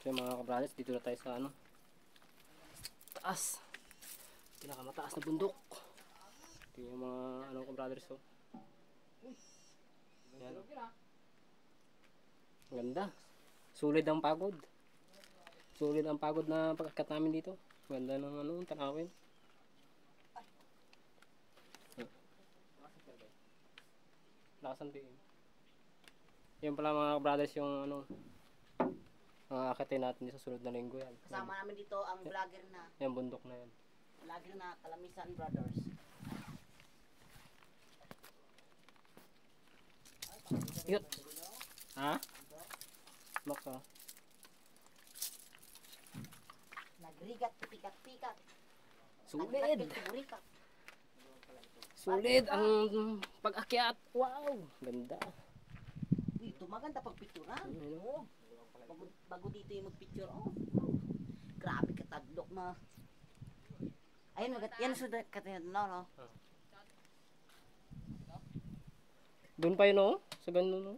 So mga kabralis, dito na tayo sa ano, taas. Pinakamataas na bundok. Ito yung mga ano kabrothers, so. Yan. Ganda. Sulit ang pagod. Sulit ang pagod na pagkakat namin dito. Ganda ng ano, tanawin. Lakasan din. Yan pala mga brothers yung ano, mga akitin natin sa sunod na linggo yan. Kasama namin dito ang vlogger na. Yan bundok na yan. Vlogger na Kalamisan Brothers. Yut. Ha? Maka. Nagrigat, pikat-pikat. Sulit. Nagrigat, Sulit ang pag-akyat. Wow, ganda. Dito maganda pag picturean. Ano? Bago dito yung magpicture. Oh. Grabe katadlok na. Ayun, yan sudah katanya no. Doon pa yun, no? Sa ganun, no?